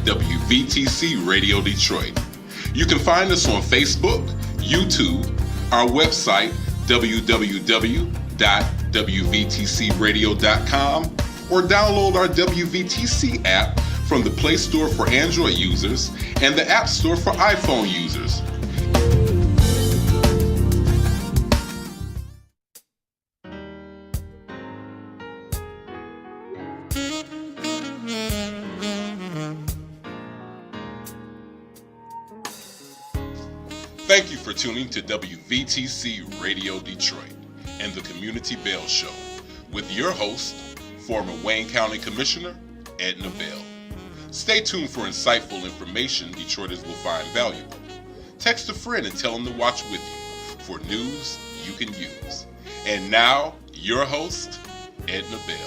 WVTC Radio Detroit. You can find us on Facebook, YouTube, our website, www.wvtcradio.com, or download our WVTC app from the Play Store for Android users and the App Store for iPhone users. Thank you for tuning to WVTC Radio Detroit and the Community Bell Show with your host, former Wayne County Commissioner, Edna Bell. Stay tuned for insightful information Detroiters will find valuable. Text a friend and tell them to watch with you for news you can use. And now, your host, Edna Bell.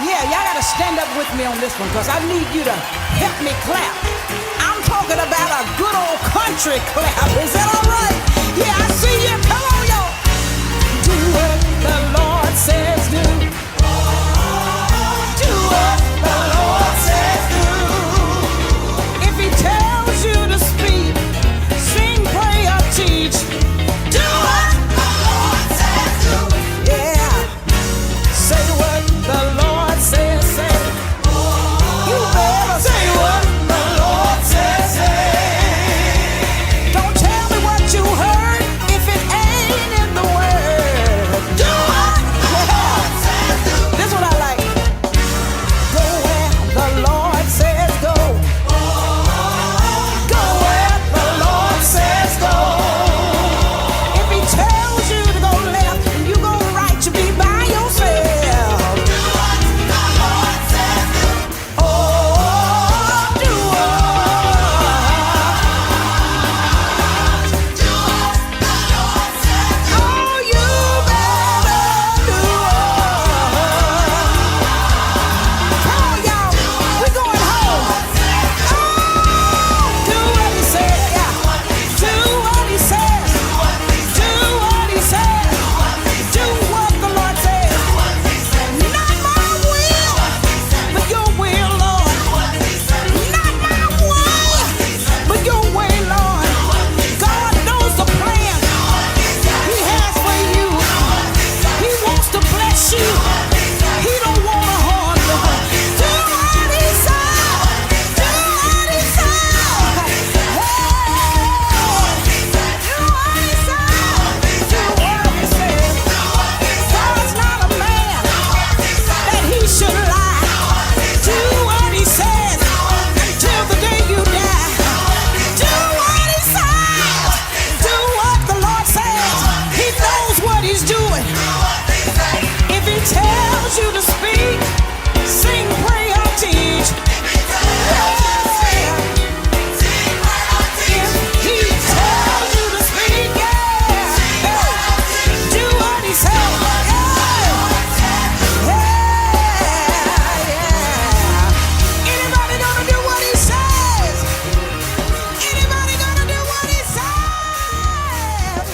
Yeah, y'all gotta stand up with me on this one, because I need you to help me clap. I'm talking about a good old country clap. Is that all right? Yeah, I see you. Come on, y'all. Do what the Lord says do. Do what the Lord says do. If He tells you to speak, sing, pray, or teach, do what the Lord says do. Yeah, say what the Lord says, say. You better say what the Lord says, say. Don't tell me what you heard if it ain't in the Word. Do what the Lord says do. This what I like. Go where the Lord says go. Go where the Lord says go. If He tells you to go left and you go right, you be by yourself. Do what the Lord says do. Oh, do what. Do what the Lord says do. Oh, you better do what. Come on, y'all. We're going home. Oh, do what He says. Yeah. Do what He says. Do what He says. Do what the Lord says. Not my will, but your will, Lord. Not my way, but your way, Lord. God knows the plan He has for you. He wants to bless you. He don't want to harm you. Do what He said. Do what He said. Do what He said. Do what He said. God's not a man that He should lie. Do what He says until the day you die. Do what He says. Do what the Lord says. He knows what He's doing. If He tells you to speak, sing, pray, or teach. If He tells you to speak, do what He says. Anybody gonna do what He says? Anybody gonna do what He says?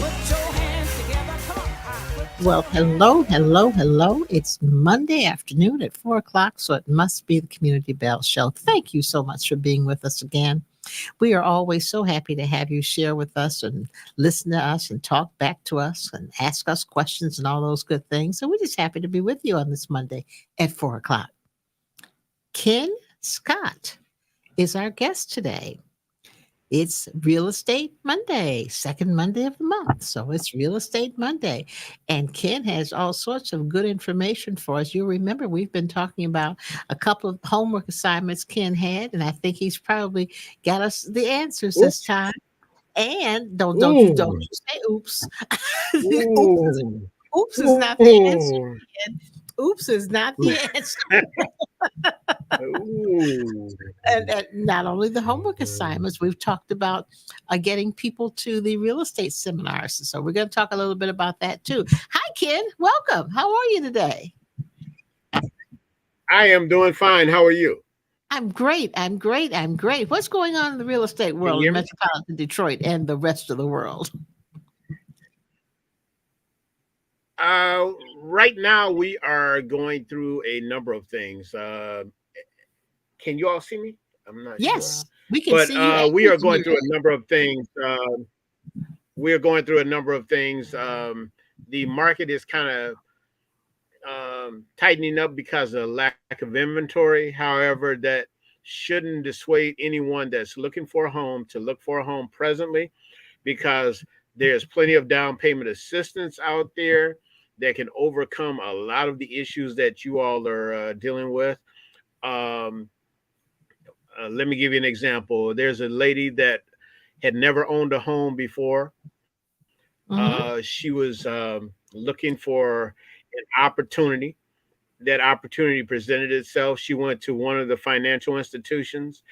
Put your hands together. Come on. Well, hello. It's Monday afternoon at 4 o'clock, so it must be the Community Bell Show. Thank you so much for being with us again. We are always so happy to have you share with us and listen to us and talk back to us and ask us questions and all those good things. So we're just happy to be with you on this Monday at 4 o'clock. Ken Scott is our guest today. It's Real Estate Monday, second Monday of the month. So it's Real Estate Monday. And Ken has all sorts of good information for us. You'll remember we've been talking about a couple of homework assignments Ken had, and I think he's probably got us the answers this time. And don't you say oops. Oops is not the answer. Ken. Oops is not the answer. And not only the homework assignments, we've talked about getting people to the real estate seminars. So we're going to talk a little bit about that too. Hi, Ken. Welcome. How are you today? I am doing fine. How are you? I'm great. I'm great. I'm great. What's going on in the real estate Can you world hear in me? metropolitan Detroit and the rest of the world? Right now we are going through a number of things. Can you all see me? I'm not sure. Yes, we can But see you and we we are can going hear through you. a number of things. We are going through a number of things. The market is kind of tightening up because of lack of inventory. However, that shouldn't dissuade anyone that's looking for a home to look for a home presently, because there's plenty of down payment assistance out there that can overcome a lot of the issues that you all are dealing with. Um, Let me give you an example. There's a lady that had never owned a home before. Hmm. She was looking for an opportunity. That opportunity presented itself. She went to one of the financial institutions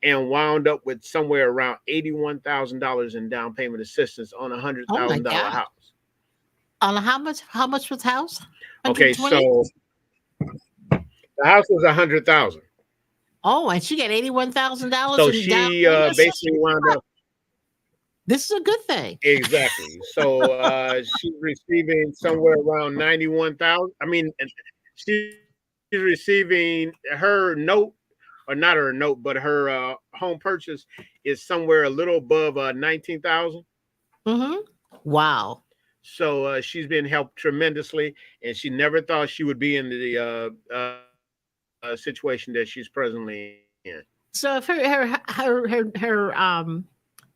and wound up with somewhere around $81,000 in down payment assistance on a hundred Oh my thousand dollar God. house. On how much? How much was the house? Okay, 120? so the house was 100,000. Oh, and she got $81,000 So in down she payment basically assistance. wound up This is a good thing. exactly. So she's receiving somewhere around 91,000. I mean, she's receiving her note, or not her note, but her home purchase is somewhere a little above 19,000. Hmm. Wow. So she's been helped tremendously, and she never thought she would be in the situation that she's presently in. So if her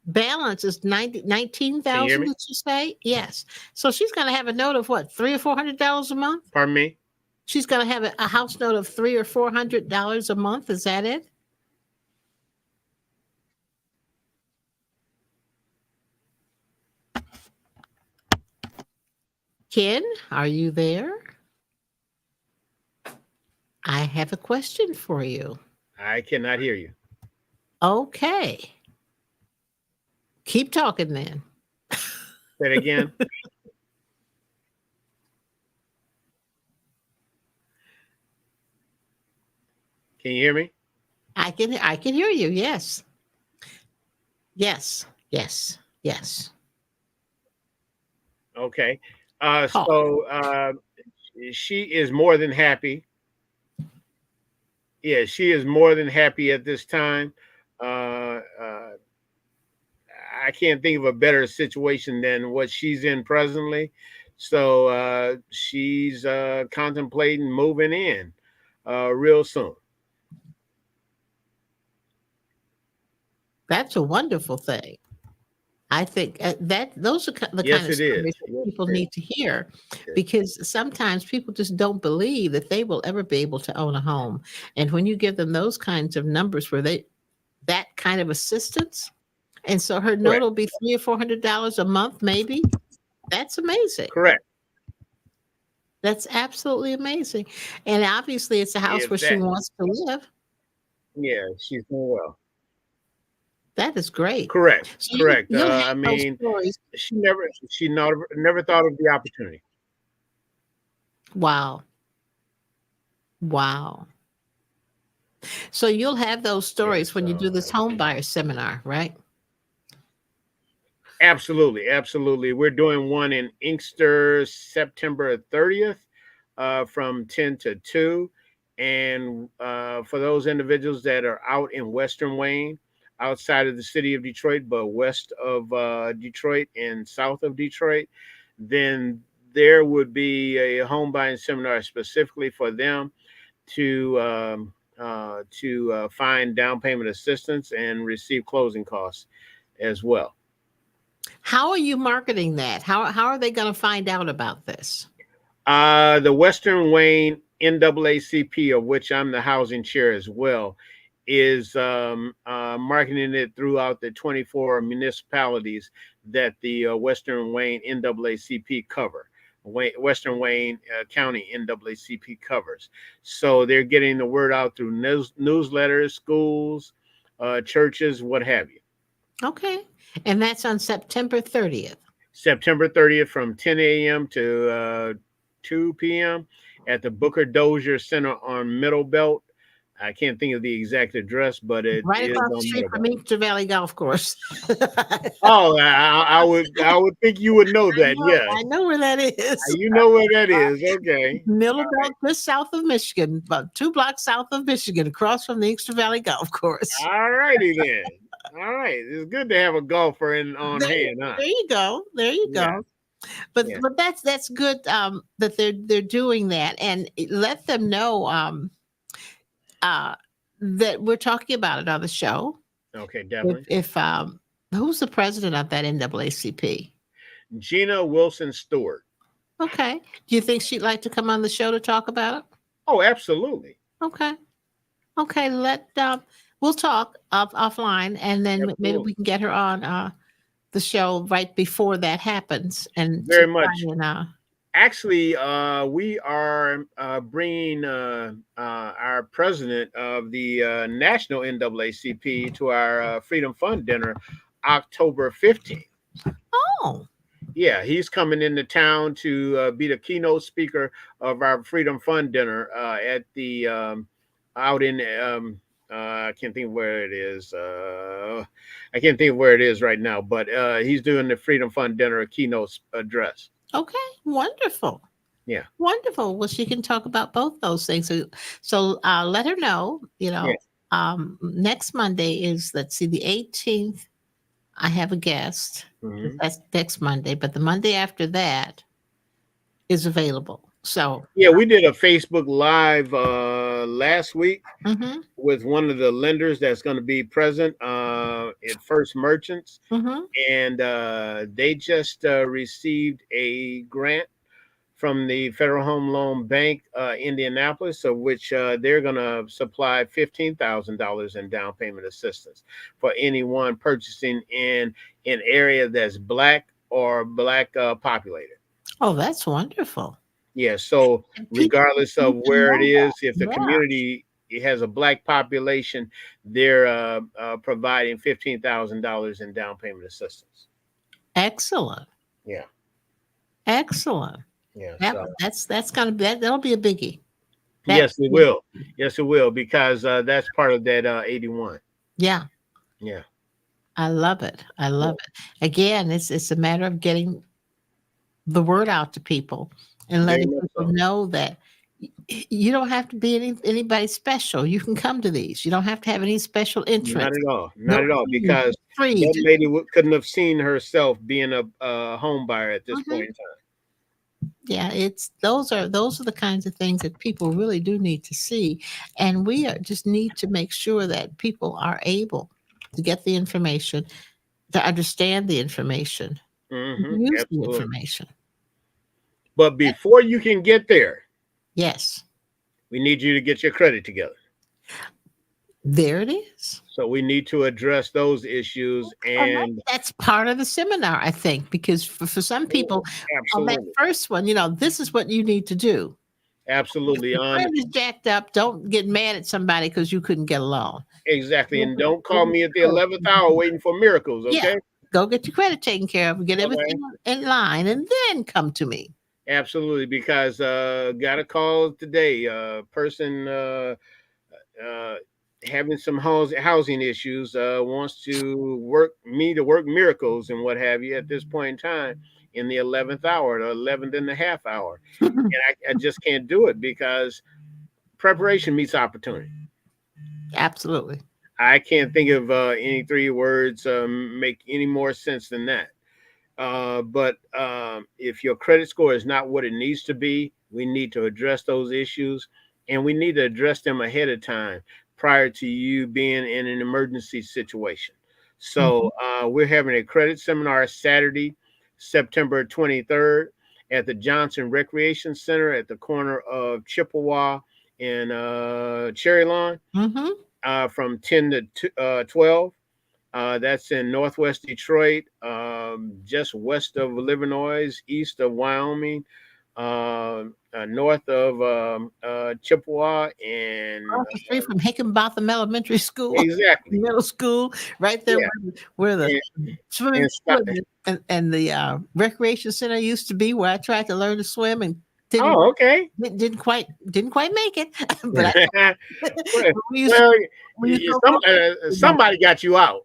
balance is Can nineteen you hear me? thousand, did you say? Yes. So she's gonna have a note of what, $300 or $400 a month? Pardon me? She's gonna have a house note of $300 or $400 a month. Is that it? Ken, are you there? I have a question for you. I cannot hear you. Okay. Keep talking then. Say it again. Can you hear me? I can hear you. Yes. Yes. Yes. Yes. Okay. Talk. She is more than happy. Yeah, she is more than happy at this time. Uh, uh, I can't think of a better situation than what she's in presently. So she's contemplating moving in real soon. That's a wonderful thing. I think that those are the kind Yes, of it is. stories that Yes, people it is. need to hear, Yes. because sometimes people just don't believe that they will ever be able to own a home. And when you give them those kinds of numbers where they that kind of assistance, and so her note Correct. will be $300 or $400 a month, maybe. That's amazing. Correct. That's absolutely amazing. And obviously, it's a house If where she that, wants to live. yeah, she's doing well. That is great. Correct. So Correct. you'll have I those mean, stories. she never thought of the opportunity. Wow. Wow. So you'll have those stories Yes. when you do this home buyer seminar, right? Absolutely, absolutely. We're doing one in Inkster September 30th from 10 to 2. And for those individuals that are out in Western Wayne, outside of the city of Detroit, but west of Detroit and south of Detroit, then there would be a home buying seminar specifically for them to find down payment assistance and receive closing costs as well. How are you marketing that? How are they going to find out about this? The Western Wayne NAACP, of which I'm the housing chair as well, is marketing it throughout the 24 municipalities that the Western Wayne NAACP cover. Western Wayne County NAACP covers. So they're getting the word out through newsletters, schools, churches, what have you. Okay. And that's on September 30th. September 30th from 10 a.m. to 2 p.m. at the Booker Dozier Center on Middle Belt. I can't think of the exact address, but it Right is across the on street Middle from Belt. Inkster Valley Golf Course. Oh, I would think you would know that. Yes, I know where that is. you know where that is. Okay. Middle Belt, just south of Michigan, about 2 blocks south of Michigan, across from the Inkster Valley Golf Course. All righty then. All right. It's good to have a golfer on There, hand, huh? there you go. There you Yeah. go. But Yeah. that's good that they're doing that, and let them know uh, that we're talking about it on the show. Okay, definitely. If who's the president of that NAACP? Gina Wilson Stewart. Okay. Do you think she'd like to come on the show to talk about it? Oh, absolutely. Okay. Okay. We'll talk offline, and then maybe Absolutely. we can get her on the show right before that happens. And Very to much. try and, Actually, we are bringing our president of the National NAACP to our Freedom Fund dinner October 15th. oh, Yeah, he's coming into town to be the keynote speaker of our Freedom Fund dinner at the out in I can't think of where it is. I can't think of where it is right now, but he's doing the Freedom Fund dinner keynote address. okay. Wonderful. Yeah. Wonderful. Well, she can talk about both those things. So let her know, Yeah. next Monday is, let's see, the 18th. I have a guest. Mhm. That's next Monday, but the Monday after that is available. So, Yeah, we did a Facebook Live last week mhm, with one of the lenders that's going to be present at First Merchants, mhm. and they just received a grant from the Federal Home Loan Bank, Indianapolis, of which they're going to supply $15,000 in down payment assistance for anyone purchasing in an area that's Black or Black populated. Oh, that's wonderful. Yeah, so And people regardless of need to where it know is, that. if the Yeah. community has a Black population, they're providing $15,000 in down payment assistance. Excellent. Yeah, Excellent. yeah. That's gonna be that'll be a biggie. Yes, it will. Yes, it will, because that's part of that 81. Yeah. Yeah. I love it. I love it. Again, it's a matter of getting the word out to people and Very letting much people so. know that you don't have to be anybody special. You can come to these. You don't have to have any special Not interest. at all. Not at all. Free, Because free. that lady couldn't have seen herself being a home buyer at this Mhm. point in time. Yeah, it's those are the kinds of things that people really do need to see, and just need to make sure that people are able to get the information, to understand the information, Hmm. to use the Absolutely. information. But before you can get there, Yes, we need you to get your credit together. there it is. So we need to address those issues. And That's part of the seminar, I think, because for some people, on that absolutely, first one, this is what you need to do. absolutely If your credit is jacked up, don't get mad at somebody because you couldn't get a loan. exactly. And don't call me at the 11th hour waiting for miracles. Yeah. Okay. Go get your credit taken care of, get Okay. everything in line, and then come to me. Absolutely. Because got a call today. Person having some housing issues wants to work miracles and what have you at this point in time in the 11th hour, the 11th and a half hour. And I just can't do it because preparation meets opportunity. Absolutely. I can't think of any three words make any more sense than that. But if your credit score is not what it needs to be, we need to address those issues, and we need to address them ahead of time prior to you being in an emergency situation. So we're having a credit seminar Saturday, September 23rd at the Johnson Recreation Center at the corner of Chippewa and Cherry Lawn from 10 to 12. That's in Northwest Detroit, just west of Illinois, east of Wyoming, north of Chippewa, and Across the street from Hickenbotham Elementary School, exactly, middle school, right there yeah. where the swimming and pool and the recreation center used to be, where I tried to learn to swim and Didn't Oh, okay. didn't quite make it, but well, we used well, we used to somebody got you out.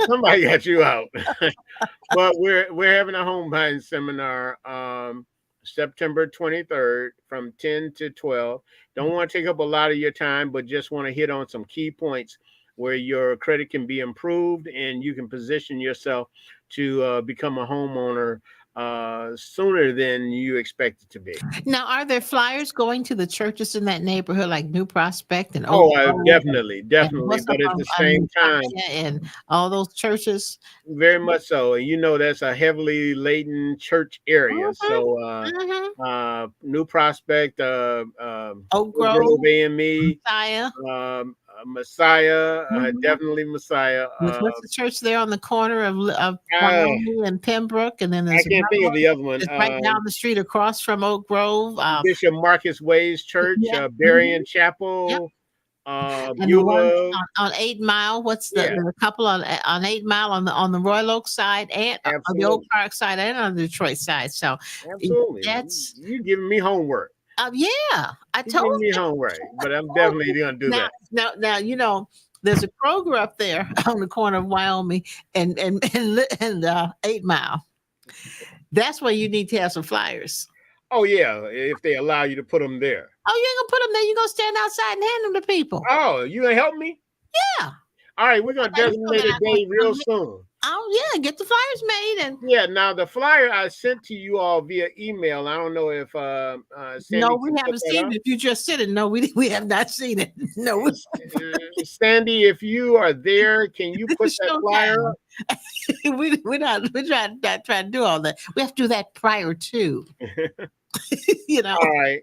Somebody got you out. But we're having a home buying seminar September 23rd from 10 to 12. Don't want to take up a lot of your time, but just want to hit on some key points where your credit can be improved and you can position yourself to become a homeowner sooner than you expect it to be. Now, are there flyers going to the churches in that neighborhood, like New Prospect and Oak Oh, Grove definitely, and definitely. what's up But at the on same time, Messiah and all those churches? very much so. And you know that's a heavily laden church area. Mhm, So mhm. New Prospect, Oak Oak Grove Grove, AME, Messiah. Messiah, Mhm. definitely Messiah. What's the church there on the corner of Uh, Wyoming and Pembroke? And then I there's can't another think of one the other one. that's right down the street across from Oak Grove. Bishop Marcus Ways Church, Yeah. Berrien Yep. Chapel, And the one Beulah. on 8 Mile, what's Yeah, the couple on 8 Mile on the Royal Oak side and on the Oak absolutely, Park side and on the Detroit side. So absolutely. that's You giving me homework. yeah, I You told giving me you. homework, but I'm Told definitely you. gonna do Now, that. there's a Kroger up there on the corner of Wyoming and 8 Mile. That's where you need to have some flyers. Oh yeah, if they allow you to put them there. Oh, you ain't gonna put them there. You're gonna stand outside and hand them to people. Oh, you gonna help me? Yeah. All right, we're gonna Now, you know designate that a I want day real soon. oh yeah, get the flyers made and Yeah. Now the flyer I sent to you all via email. I don't know if no, Sandy we can put haven't that seen up. it. If you just said it, no, we have not seen it. No, Sandy, if you are there, can you this put is that flyer showtime. up? We're trying to do all that. We have to do that prior to, you know. All right.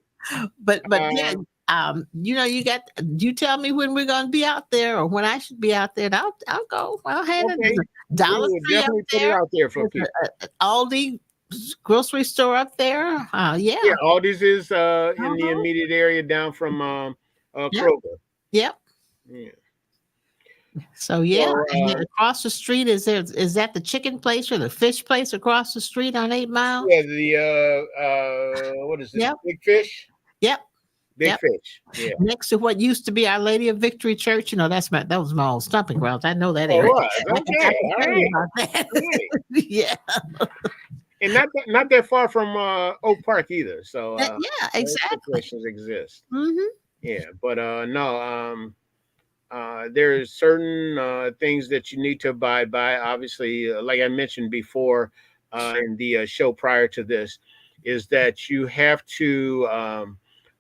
But yeah, Um, you tell me when we're gonna be out there or when I should be out there. And I'll go. I'll hand it. There's okay. a We Dollar will Tree up definitely put it there. out there for There's people. a Aldi grocery store up there. Yeah, Yeah. all this is in the Uh-huh. immediate area down from Yep. Kroger. Yep. Yeah. So yeah, So and then across the street is that the chicken place or the fish place across the street on 8 Mile? yeah, the what is it? Yep. Big Fish? Yep. Big Yep. Fish. Yeah. Next to what used to be Our Lady of Victory Church, that was my old stomping grounds. I know that Oh, it area. was. I Okay. can All tell you right. about that. All right. Yeah. And not that far from Oak Park either. So Yeah, those exactly. situations exist. Hmm. Yeah, but no, there's certain things that you need to abide by. Obviously, like I mentioned before in the show prior to this, is that you have to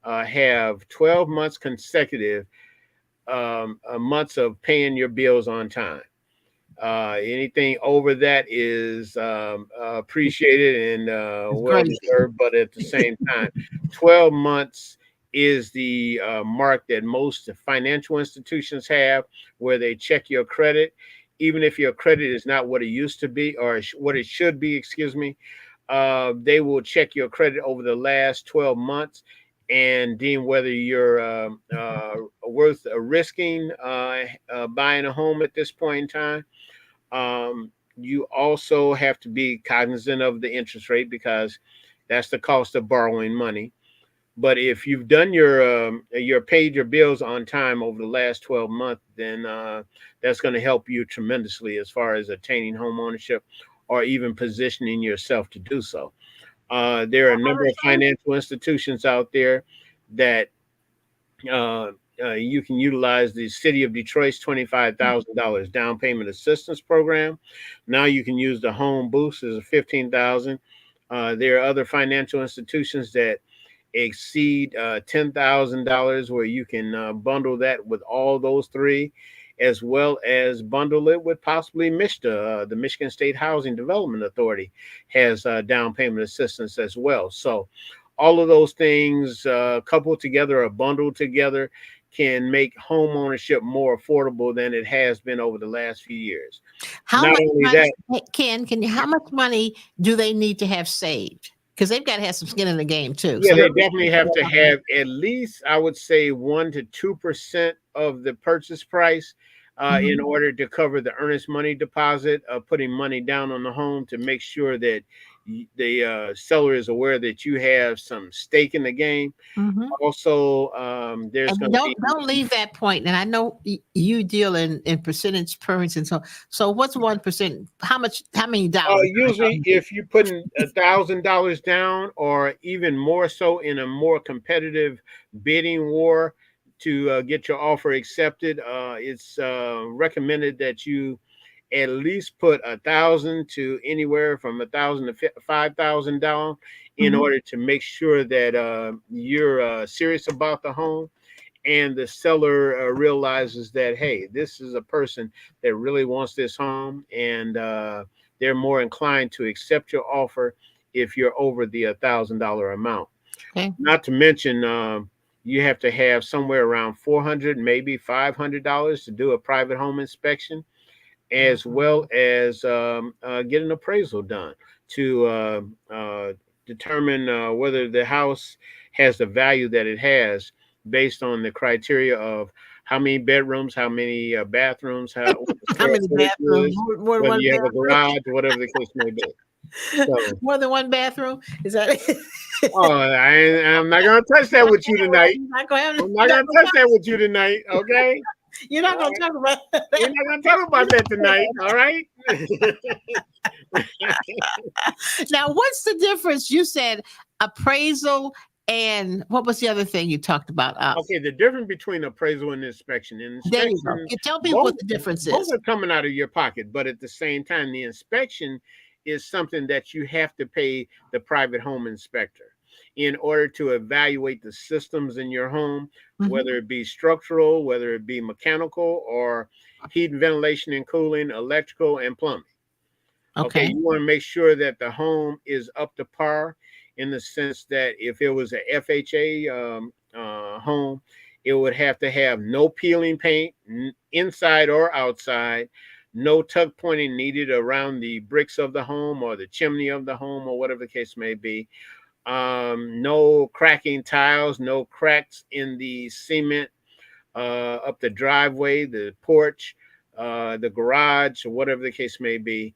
have 12 months consecutive months of paying your bills on time. Anything over that is appreciated and It's well crazy. deserved, but at the same time, 12 months is the mark that most financial institutions have where they check your credit. Even if your credit is not what it used to be or what it should be, excuse me, they will check your credit over the last 12 months and deem whether you're worth risking buying a home at this point in time. You also have to be cognizant of the interest rate because that's the cost of borrowing money. But if you've done your paid your bills on time over the last 12 months, then that's going to help you tremendously as far as attaining home ownership or even positioning yourself to do so. There are a number of financial institutions out there that uh, you can utilize the City of Detroit's $25,000 down payment assistance program. Now you can use the Home Boost as a 15,000. There are other financial institutions that exceed $10,000 where you can bundle that with all those three, as well as bundle it with possibly MISTA, the Michigan State Housing Development Authority has down payment assistance as well. So all of those things coupled together or bundled together can make home ownership more affordable than it has been over the last few years. How Not much only money that, how much money do they need to have saved? Because they've got to have some skin in the game too. yeah, So they definitely have to have at least, I would say, 1 to 2% of the purchase price in Mhm. order to cover the earnest money deposit of putting money down on the home to make sure that the seller is aware that you have some stake in the game. Mhm. Also, there's And going to be don't leave that point. And I know you deal in percentage points, and so what's 1%? How many dollars are we usually talking if you put $1,000 down, or even more so in a more competitive bidding war to get your offer accepted, it's recommended that you at least put 1,000 to anywhere from 1,000 to 5,000 down in Mhm. order to make sure that you're serious about the home, and the seller realizes that, hey, this is a person that really wants this home, and they're more inclined to accept your offer if you're over the $1,000 amount. Okay. Not to mention, you have to have somewhere around 400, maybe $500 to do a private home inspection, as well as get an appraisal done to determine whether the house has the value that it has, based on the criteria of how many bedrooms, how many bathrooms, what the How square many footage bathrooms? is, More than whether one you have a bathroom? garage, whatever the case may be. So, More than one bathroom? Is that it? I'm not gonna touch that with you tonight. You're not gonna I'm not gonna touch that with you tonight. Okay. you're not gonna talk about We're that. not gonna talk about that tonight. All right. Now, what's the difference? You said appraisal, and what was the other thing you talked about? Okay, the difference between appraisal and inspection. There you go. Inspection, Tell people both what the difference both is. are coming out of your pocket, but at the same time, the inspection is something that you have to pay the private home inspector in order to evaluate the systems in your home, Mhm. whether it be structural, whether it be mechanical, or heat and ventilation and cooling, electrical and plumbing. Okay, Okay. you want to make sure that the home is up to par, in the sense that if it was a FHA home, it would have to have no peeling paint, inside or outside, no tuck pointing needed around the bricks of the home or the chimney of the home, or whatever the case may be. No cracking tiles, no cracks in the cement up the driveway, the porch, the garage, or whatever the case may be.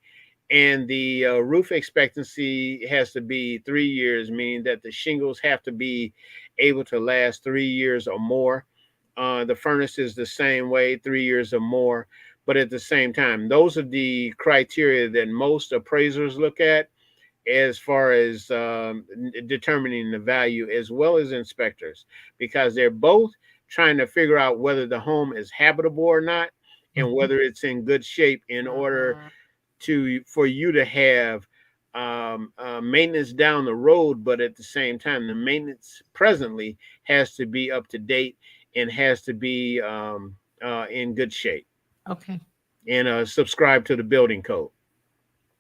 And the roof expectancy has to be 3 years, meaning that the shingles have to be able to last 3 years or more. The furnace is the same way, 3 years or more. But at the same time, those are the criteria that most appraisers look at as far as determining the value, as well as inspectors, because they're both trying to figure out whether the home is habitable or not, and Mhm. whether it's in good shape, in order for you to have maintenance down the road. But at the same time, the maintenance presently has to be up to date, and has to be in good shape, Okay. and subscribe to the building code.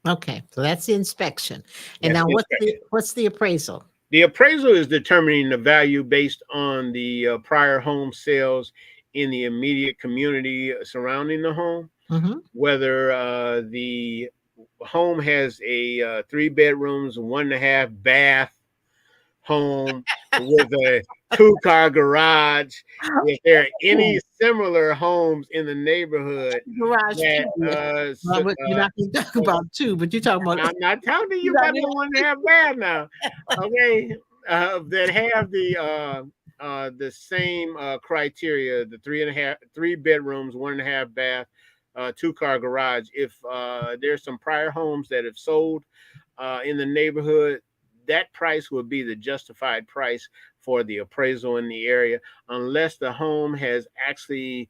Okay. So that's the inspection. And That's now the inspection. what's the appraisal? The appraisal is determining the value based on the prior home sales in the immediate community surrounding the home, Hmm. whether the home has a 3 bedrooms, 1.5 bath home with a 2-car garage. If there are any similar homes in the neighborhood Garage that too. Well, but you're not going to talk about two, but you're talking about I'm not talking to you you're not about the 1.5 bath now, okay? That have the same criteria: the 3 bedrooms, 1.5 bath, 2-car garage. If there's some prior homes that have sold in the neighborhood, that price would be the justified price for the appraisal in the area, unless the home has actually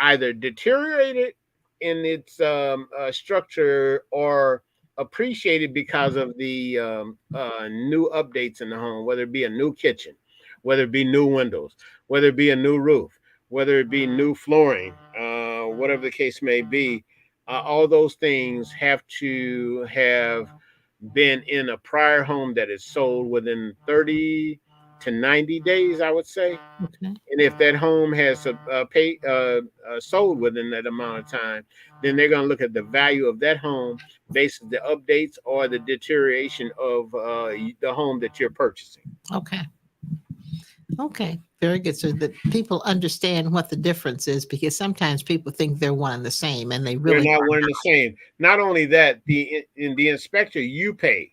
either deteriorated in its structure, or appreciated because of the new updates in the home, whether it be a new kitchen, whether it be new windows, whether it be a new roof, whether it be new flooring, whatever the case may be. All those things have to have been in a prior home that is sold within 30 to 90 days, I would say. okay. And if that home has sold within that amount of time, then they're going to look at the value of that home based on the updates or the deterioration of the home that you're purchasing. Okay. Okay. Very good. So that people understand what the difference is, because sometimes people think they're one and the same, and they They're really not are one and the same. Not only that, in the inspector you pay.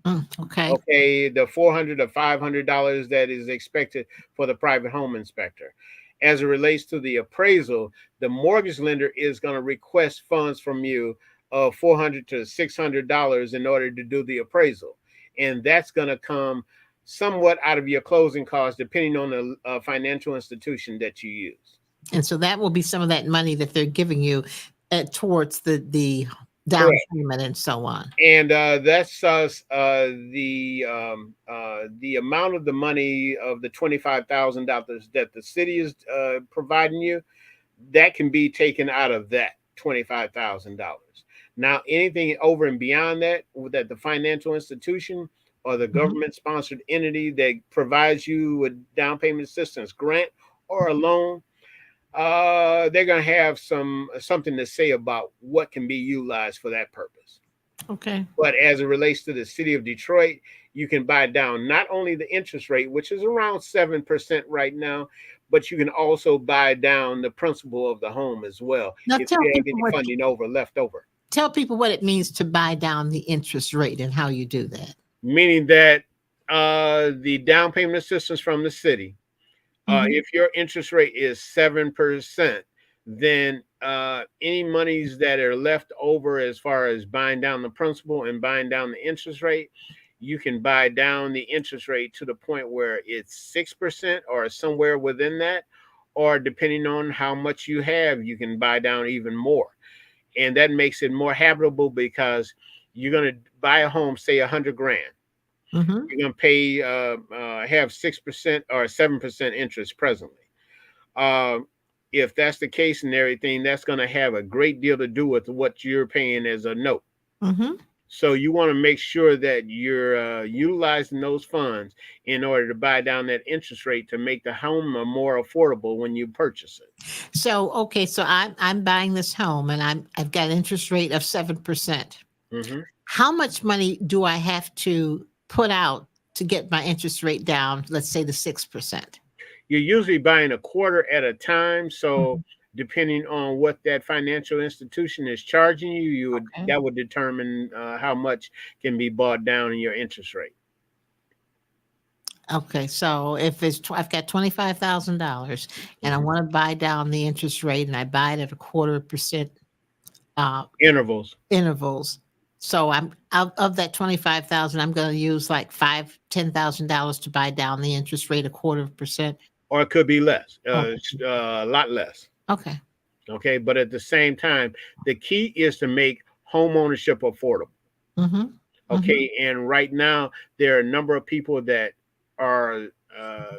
Okay. Okay, the $400 to $500 that is expected for the private home inspector. As it relates to the appraisal, the mortgage lender is going to request funds from you of $400 to $600 in order to do the appraisal, and that's going to come somewhat out of your closing costs, depending on the financial institution that you use. And so that will be some of that money that they're giving you towards the down Correct. payment and so on. And that's the amount of the money of the $25,000 that the city is providing you. That can be taken out of that $25,000. Now, anything over and beyond that the financial institution or the Mhm. government-sponsored entity that provides you with down payment assistance grant or a loan, they're going to have something to say about what can be utilized for that purpose. Okay. But as it relates to the city of Detroit, you can buy down not only the interest rate, which is around 7% right now, but you can also buy down the principal of the home as well Now if tell you have people any funding left over. tell people what it means to buy down the interest rate and how you do that. Meaning that the down payment assistance from the city, Mhm. if your interest rate is 7%, then any monies that are left over as far as buying down the principal and buying down the interest rate, you can buy down the interest rate to the point where it's 6% or somewhere within that, or depending on how much you have, you can buy down even more. And that makes it more habitable because you're going to buy a home, say 100 grand. Mhm. You're going to pay have 6% or 7% interest presently. If that's the case and everything, that's going to have a great deal to do with what you're paying as a note. Mhm. So you want to make sure that you're utilizing those funds in order to buy down that interest rate to make the home more affordable when you purchase it. So okay, so I'm buying this home and I've got an interest rate of 7%. Hmm. How much money do I have to put out to get my interest rate down, let's say to 6%? You're usually buying a quarter at a time. So Mhm. depending on what that financial institution is charging you, Okay. that would determine how much can be bought down in your interest rate. Okay, so if I've got $25,000 and I Mhm. want to buy down the interest rate and I buy it at a quarter percent uh, Intervals, intervals. So I'm out of that 25,000, I'm going to use like $10,000 to buy down the interest rate a quarter of percent. or it could be less, Okay. a lot less. Okay. Okay, but at the same time, the key is to make home ownership affordable. Mm-hmm. Mm-hmm. Okay, and right now there are a number of people that are uh,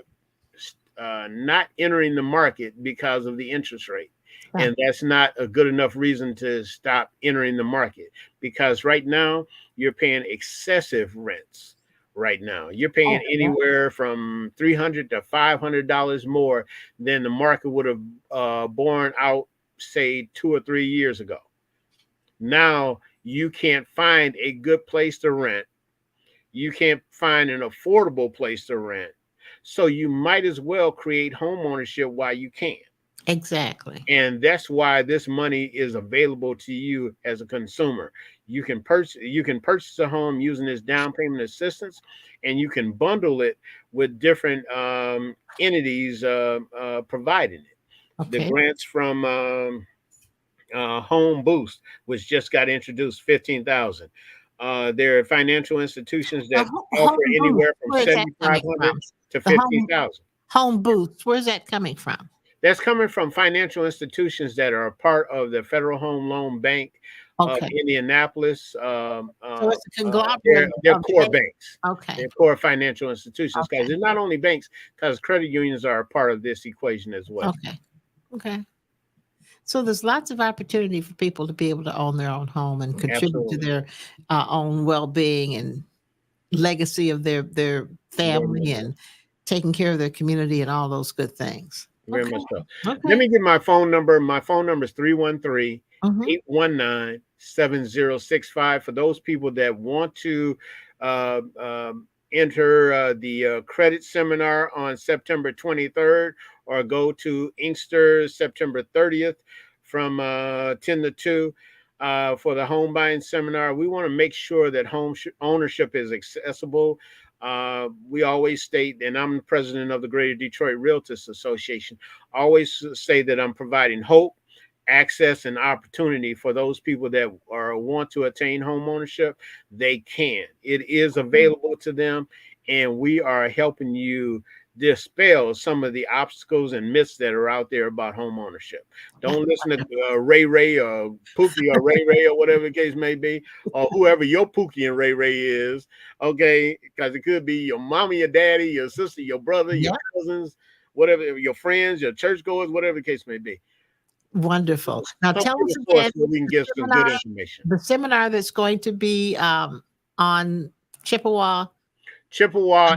not entering the market because of the interest rate. Right. And that's not a good enough reason to stop entering the market because right now you're paying excessive rents. Right now, you're paying Oh, yeah. anywhere from $300 to $500 more than the market would have borne out, say, 2 or 3 years ago. Now you can't find a good place to rent. You can't find an affordable place to rent. So you might as well create home ownership while you can. Exactly. And that's why this money is available to you as a consumer. You can purchase a home using this down payment assistance, and you can bundle it with different entities providing it. The Okay. grants from Home Boost, which just got introduced, 15,000. There are financial institutions The that offer home booth, anywhere from where is that coming 7,500 from? to The home 15,000. home booth, where's that coming from? That's coming from financial institutions that are a part of the Federal Home Loan Bank of Okay. Indianapolis. So it's a conglomerate They're of core banks. banks. Okay. They're core financial institutions because Okay. they're not only banks, because credit unions are a part of this equation as well. Okay. Okay. So there's lots of opportunity for people to be able to own their own home and contribute to Absolutely. their own well-being and legacy of their Very much family so. and taking care of their community and all those good things. Very Okay. much so. Let Okay. me give my phone number. My phone number is 313 Mm-hmm. 819 7065 for those people that want to enter the credit seminar on September 23rd or go to Inkster September 30th from 10 to 2. for the home buying seminar. We want to make sure that ownership is accessible. We always state, and I'm the president of the Greater Detroit Realtors Association, always say that I'm providing hope, access, and opportunity for those people that want to attain home ownership. They can. It is available to them, and we are helping you dispel some of the obstacles and myths that are out there about home ownership. Don't listen to Ray or Pookie or Ray or whatever the case may be, or whoever your Pookie and Ray is, okay? Because it could be your mommy, your daddy, your sister, your brother, your cousins, whatever, your friends, your churchgoers, whatever the case may be. Wonderful. Now Come tell to us the source again where we can get some good information. the seminar that's going to be on Chippewa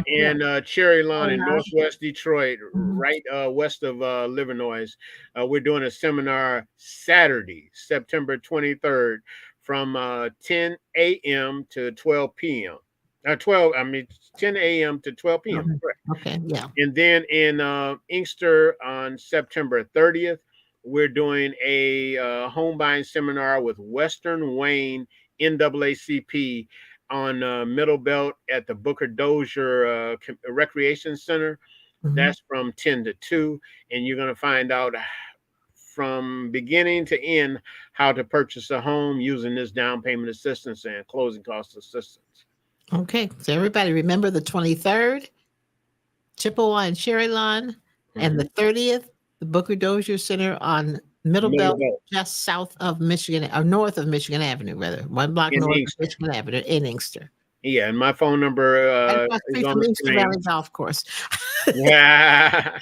and Cherry Lawn in Northwest Detroit, right west of Livernois. We're doing a seminar Saturday, September 23rd, from 10 a.m. to 12 p.m. 10 a.m. to 12 p.m. Correct. Okay, yeah. And then in Inkster on September 30th, we're doing a home buying seminar with Western Wayne NAACP on Middle Belt at the Booker Dozier Recreation Center. That's from 10 to 2. And you're going to find out from beginning to end how to purchase a home using this down payment assistance and closing cost assistance. Okay. So everybody remember the 23rd, Chippewa and Cherry Lawn, and the 30th, the Booker Dozier Center on Middle Belt, just south of Michigan, or north of Michigan Avenue, rather. 1 block north of Michigan Avenue in Inkster. Yeah, and my phone number is on the screen. Valley Golf Course. Yeah.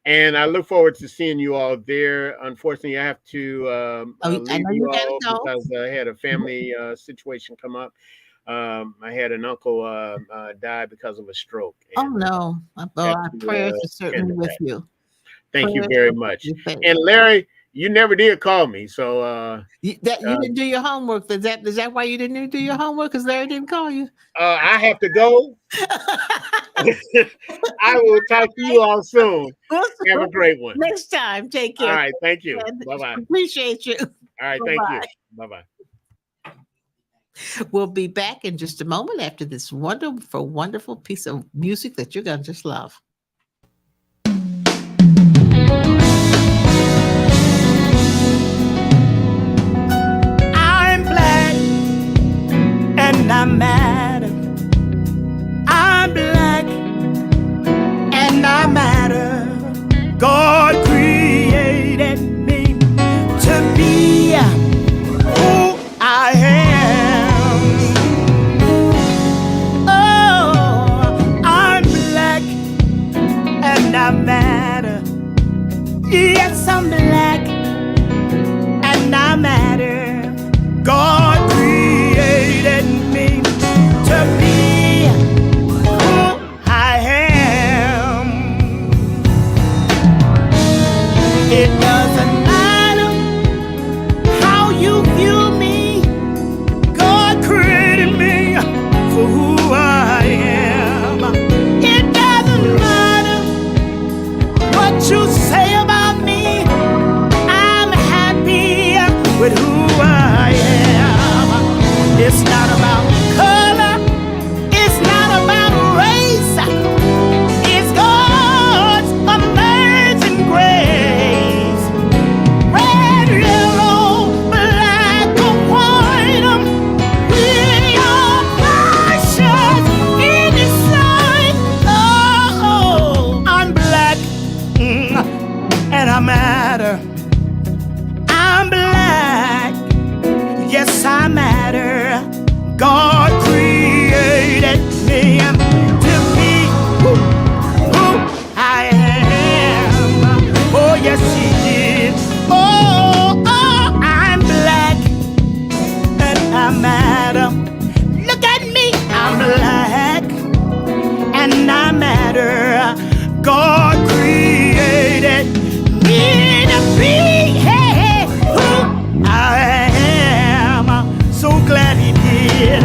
And I look forward to seeing you all there. Unfortunately, I have to leave you all because I had a family situation come up. I had an uncle die because of a stroke. Oh, no. Our prayers are certainly with you. Thank you very much. And Larry, you never did call me, so you didn't do your homework. Is that why you didn't do your homework? Because Larry didn't call you. I have to go. I will talk to you all soon. Have a great one. Next time, take care. All right, thank you. Bye-bye. Appreciate you. All right, thank you. Bye-bye. We'll be back in just a moment after this wonderful piece of music that you're going to just love. I'm black and I'm mad. I'm black and I matter. God created me to be who I am. Oh, I'm black and I matter. Yes, I'm black and I matter. God created me to be who I am. It doesn't matter how you view me. God created me for who I am. It doesn't matter what you say about me. I'm happy with who I am. It's not about color. It's not about race. It's God's amazing grace. Red, yellow, black, or white. We are precious in His sight. Oh, I'm black and I matter. I'm black, yes I matter. God created me to be who I am. Oh yes He did. Oh, I'm black and I matter. Look at me, I'm black and I matter. God created me to be who I am. So glad He did.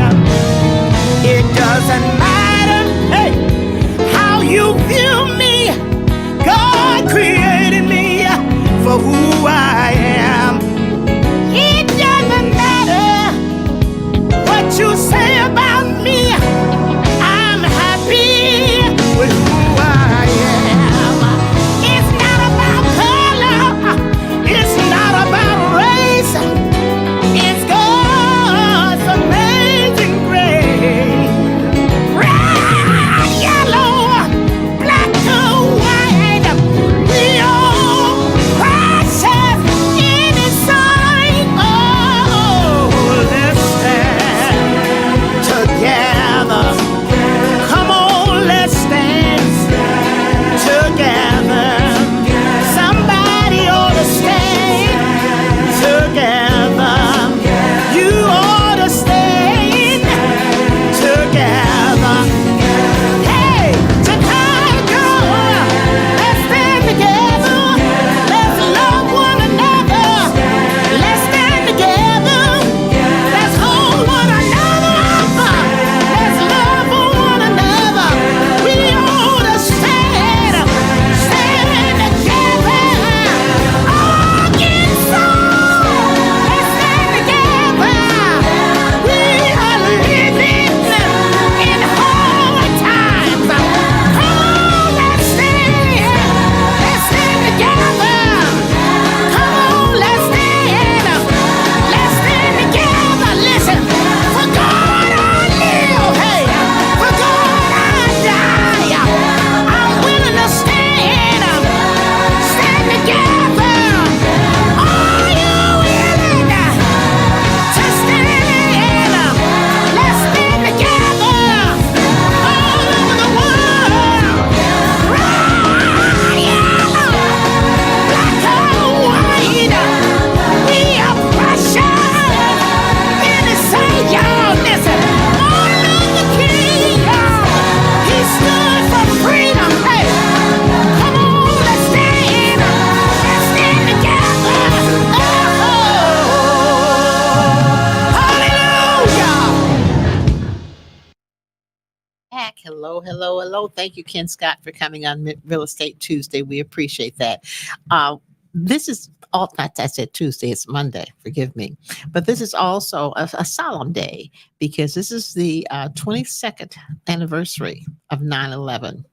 Hello, hello, hello. Thank you, Ken Scott, for coming on Real Estate Tuesday. We appreciate that. Uh, this is all, not I said Tuesday, it's Monday, forgive me. But this is also a solemn day because this is the 22nd anniversary of 9/11.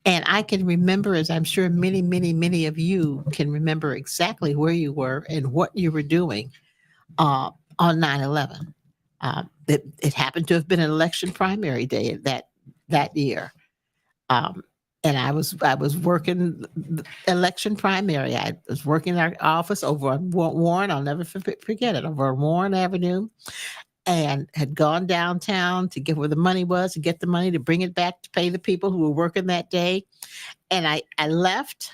And I can remember, as I'm sure many, many, many of you can remember exactly where you were and what you were doing uh, on 9/11. It happened to have been an election primary day that year. Um, and I was working the election primary. I was working in our office over on Warren. I'll never forget it, over on Warren Avenue, and had gone downtown to get where the money was, to get the money to bring it back to pay the people who were working that day. And I left,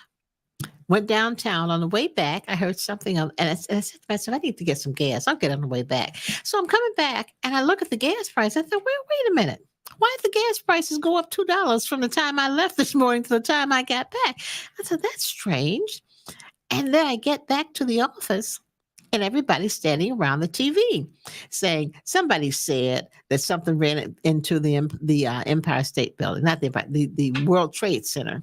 went downtown. On the way back, I heard something, and I said to myself, I need to get some gas. I'll get on the way back. So I'm coming back, and I look at the gas price. I thought, wait a minute. Why did the gas prices go up $2 from the time I left this morning to the time I got back? I said, that's strange. And then I get back to the office, and everybody's standing around the TV saying, somebody said that something ran into the Empire State Building, not the Empire, the World Trade Center.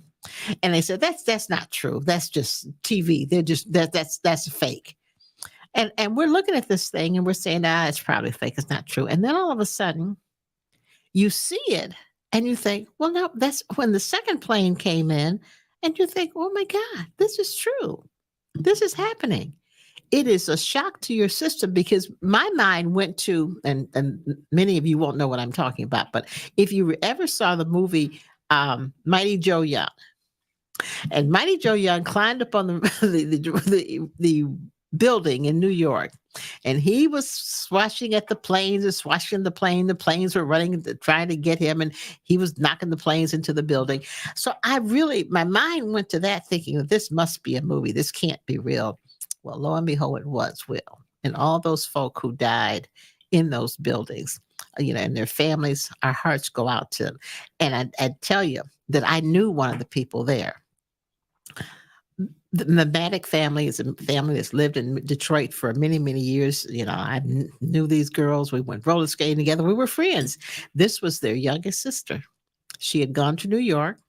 And they said, that's not true. That's just TV. They're just that's fake. And we're looking at this thing and we're saying, it's probably fake. It's not true. And then all of a sudden you see it and you think, well, no, that's when the second plane came in, and you think, oh my God, this is true. This is happening. It is a shock to your system because my mind went to, and many of you won't know what I'm talking about, but if you ever saw the movie Mighty Joe Young, and Mighty Joe Young climbed up on the building in New York, and he was swashing at the planes and swashing the plane. The planes were running, trying to get him, and he was knocking the planes into the building. So my mind went to that, thinking that this must be a movie. This can't be real. Well, lo and behold, it was real. And all those folk who died in those buildings, and their families, our hearts go out to them. And I tell you that I knew one of the people there. The Maddox family is a family that's lived in Detroit for many, many years. I knew these girls. We went roller skating together. We were friends. This was their youngest sister. She had gone to New York.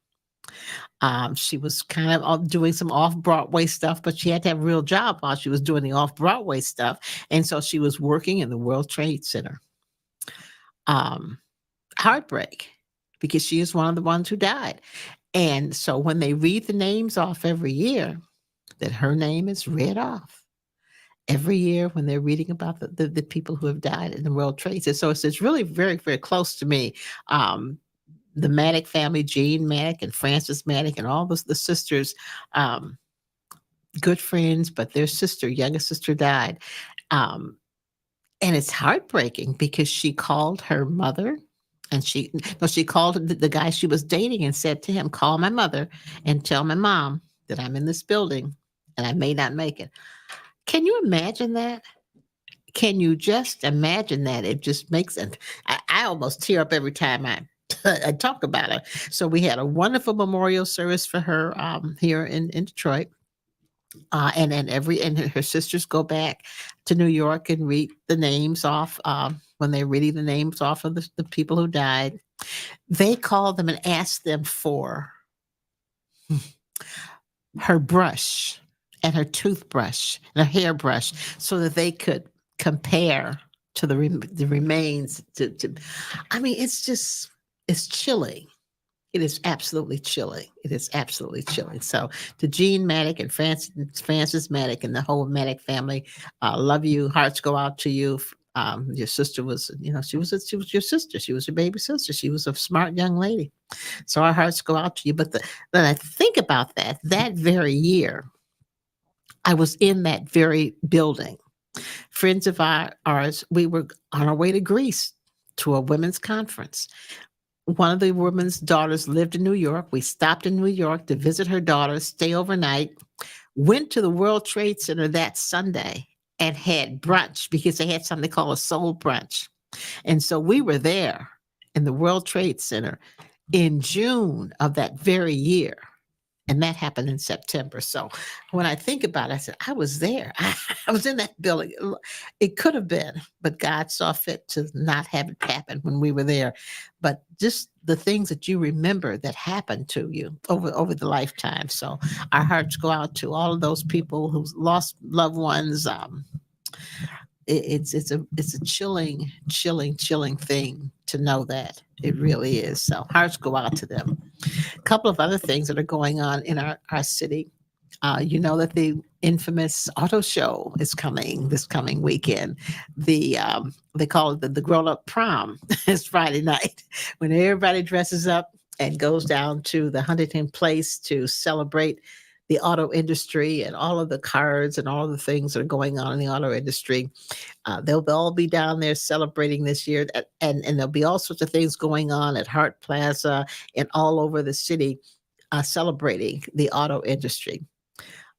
She was kind of doing some off-Broadway stuff, but she had to have a real job while she was doing the off-Broadway stuff. And so she was working in the World Trade Center. Heartbreak, because she is one of the ones who died. And so when they read the names off every year, that her name is read off every year when they're reading about the people who have died in the World Trade Center. So it's really very, very close to me. The Maddox family, Jean Maddox and Frances Maddox, and all the sisters, good friends, but their youngest sister died. And it's heartbreaking because she called her mother, and she called the guy she was dating and said to him, call my mother and tell my mom that I'm in this building and I may not make it. Can you imagine that? Can you just imagine that? It just makes it. I almost tear up every time I talk about her. So we had a wonderful memorial service for her here in Detroit. And her sisters go back to New York and read the names off when they're reading the names off of the people who died. They call them and ask them for her brush and her toothbrush and her hairbrush so that they could compare to the remains. I mean, it's chilling. It is absolutely chilling. It is absolutely chilling. So to Jean Maddox and Frances Maddox and the whole Maddox family, love you. Hearts go out to you. Your sister was, she was your sister. She was your baby sister. She was a smart young lady. So our hearts go out to you. But then I think about that very year, I was in that very building. Friends of ours, we were on our way to Greece to a women's conference. One of the woman's daughters lived in New York. We stopped in New York to visit her daughter, stay overnight, went to the World Trade Center that Sunday and had brunch because they had something called a soul brunch. And so we were there in the World Trade Center in June of that very year. And that happened in September. So when I think about it, I said, I was there. I was in that building. It could have been, but God saw fit to not have it happen when we were there. But just the things that you remember that happened to you over the lifetime. So our hearts go out to all of those people who lost loved ones. It's a chilling thing to know that. It really is. So hearts go out to them. A couple of other things that are going on in our city. You know that the infamous auto show is coming this coming weekend. They call it the grown up prom. It's Friday night when everybody dresses up and goes down to the Huntington Place to celebrate the auto industry and all of the cards and all the things that are going on in the auto industry. They'll all be down there celebrating this year, and there'll be all sorts of things going on at Hart Plaza and all over the city, celebrating the auto industry.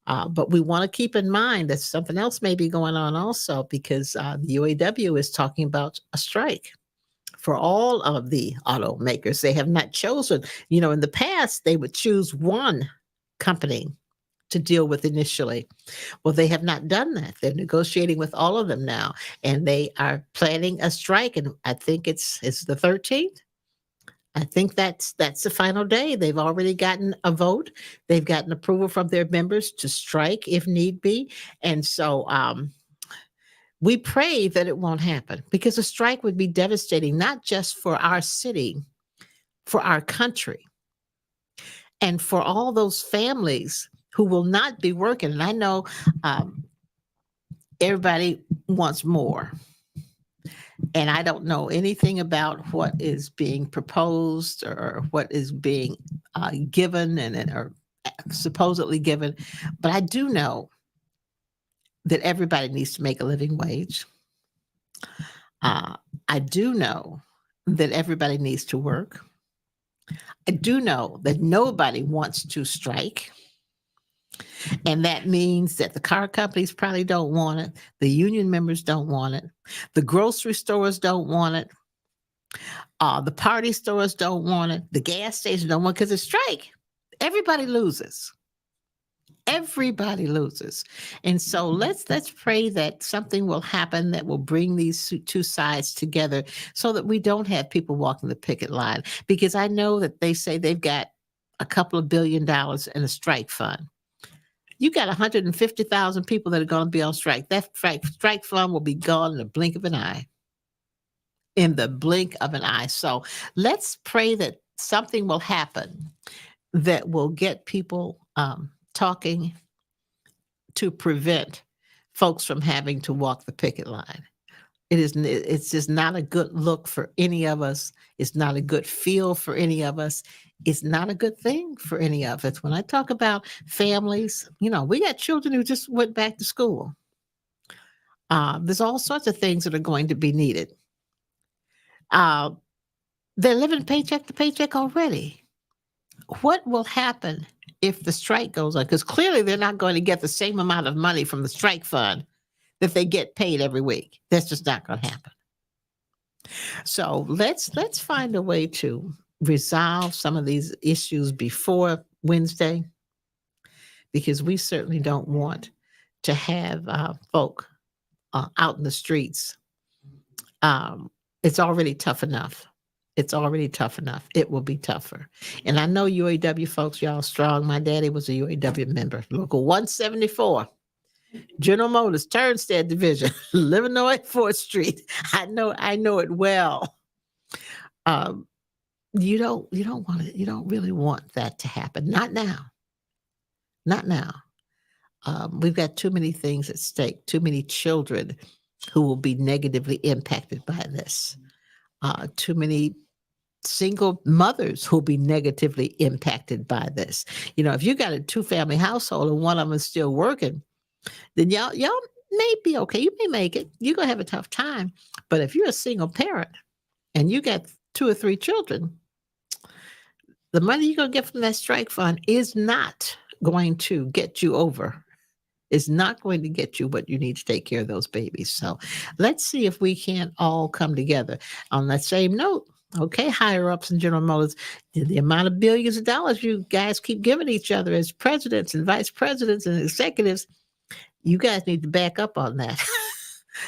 But we want to keep in mind that something else may be going on also, because the UAW is talking about a strike for all of the automakers. They have not chosen, in the past, they would choose one company to deal with initially. Well, they have not done that. They're negotiating with all of them now, and they are planning a strike. And I think it's the 13th. I think that's the final day. They've already gotten a vote. They've gotten approval from their members to strike if need be. And so we pray that it won't happen, because a strike would be devastating, not just for our city, for our country, and for all those families who will not be working. And I know everybody wants more. And I don't know anything about what is being proposed or what is being given or supposedly given. But I do know that everybody needs to make a living wage. I do know that everybody needs to work. I do know that nobody wants to strike. And that means that the car companies probably don't want it. The union members don't want it. The grocery stores don't want it. The party stores don't want it. The gas stations don't want it, because it's strike. Everybody loses. Everybody loses. And so let's pray that something will happen that will bring these two sides together, so that we don't have people walking the picket line. Because I know that they say they've got a couple of $1 billion in a strike fund. You got 150,000 people that are going to be on strike. That strike fund will be gone in the blink of an eye. In the blink of an eye. So let's pray that something will happen that will get people talking to prevent folks from having to walk the picket line. It's just not a good look for any of us. It's not a good feel for any of us. It's not a good thing for any of us. When I talk about families, we got children who just went back to school. There's all sorts of things that are going to be needed. They're living paycheck to paycheck already. What will happen if the strike goes on? Because clearly they're not going to get the same amount of money from the strike fund that they get paid every week. That's just not going to happen. So let's find a way to resolve some of these issues before Wednesday, because we certainly don't want to have folk out in the streets. It's already tough enough. It's already tough enough. It will be tougher. And I know UAW folks, y'all strong. My daddy was a UAW member, Local 174. General Motors, Turnstead Division, Illinois 4th Street. I know it well. You don't want it. You don't really want that to happen. Not now. Not now. We've got too many things at stake. Too many children who will be negatively impacted by this. Too many single mothers who'll be negatively impacted by this. If you got a 2-family household and one of them is still working, then y'all may be okay. You may make it. You're going to have a tough time. But if you're a single parent and you got 2 or 3 children, the money you're going to get from that strike fund is not going to get you over. It's not going to get you what you need to take care of those babies. So let's see if we can't all come together. On that same note, Okay, higher ups in General Motors, the amount of billions of dollars you guys keep giving each other as presidents and vice presidents and executives, you guys need to back up on that.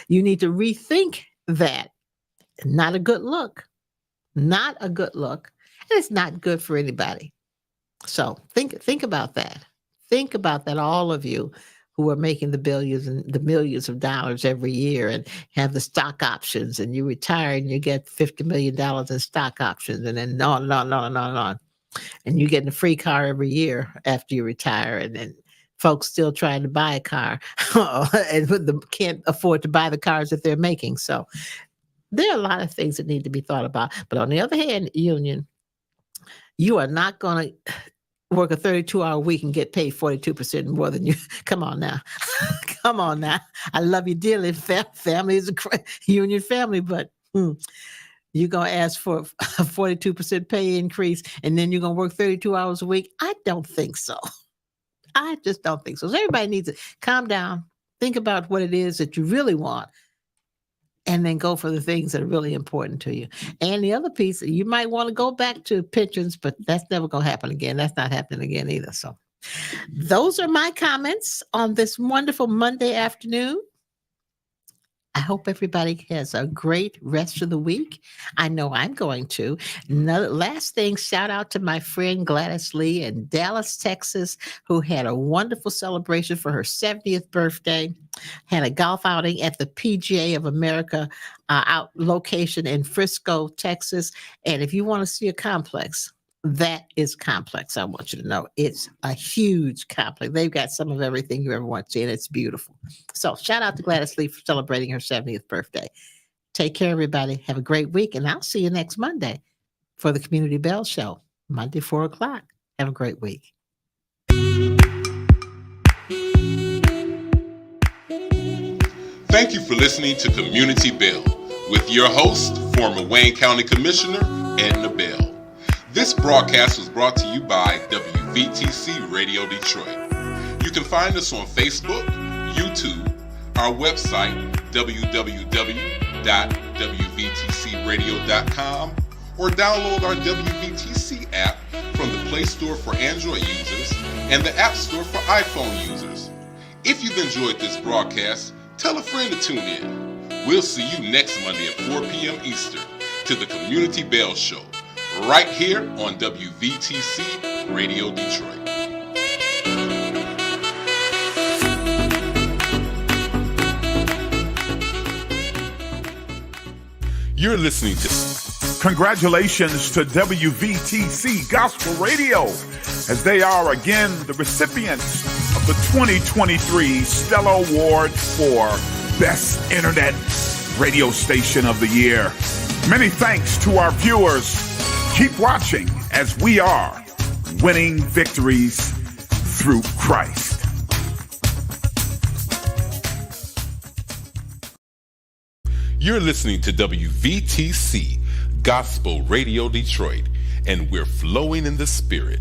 You need to rethink that. Not a good look. Not a good look. And it's not good for anybody. So think about that. Think about that, all of you who are making the billions and the millions of dollars every year and have the stock options, and you retire and you get $50 million in stock options, and then on and on and on and on and on. And you get a free car every year after you retire, and then folks still trying to buy a car and can't afford to buy the cars that they're making. So there are a lot of things that need to be thought about. But on the other hand, union, you are not going to work a 32-hour week and get paid 42% more than you. Come on now. Come on now. I love you dearly. Family is a union family, but you're going to ask for a 42% pay increase and then you're going to work 32 hours a week? I don't think so. I just don't think so. So everybody needs to calm down, think about what it is that you really want, and then go for the things that are really important to you. And the other piece, you might want to go back to pensions, but that's never going to happen again. That's not happening again either. So those are my comments on this wonderful Monday afternoon. I hope everybody has a great rest of the week. I know I'm going to. Last thing, shout out to my friend Gladys Lee in Dallas, Texas, who had a wonderful celebration for her 70th birthday. Had a golf outing at the PGA of America location in Frisco, Texas. And if you want to see a complex, that is complex. I want you to know it's a huge complex. They've got some of everything you ever want to see, and it's beautiful. So shout out to Gladys Lee for celebrating her 70th birthday. Take care, everybody. Have a great week, and I'll see you next Monday for the Community Bell Show, Monday, 4 o'clock. Have a great week. Thank you for listening to Community Bell with your host, former Wayne County Commissioner Edna Bell. This broadcast was brought to you by WVTC Radio Detroit. You can find us on Facebook, YouTube, our website, www.wvtcradio.com, or download our WVTC app from the Play Store for Android users and the App Store for iPhone users. If you've enjoyed this broadcast, tell a friend to tune in. We'll see you next Monday at 4 p.m. Eastern to the Community Bell Show, right here on WVTC Radio Detroit. You're listening to... Congratulations to WVTC Gospel Radio, as they are again the recipients of the 2023 Stellar Award for Best Internet Radio Station of the Year. Many thanks to our viewers. Keep watching as we are winning victories through Christ. You're listening to WVTC Gospel Radio Detroit, and we're flowing in the Spirit.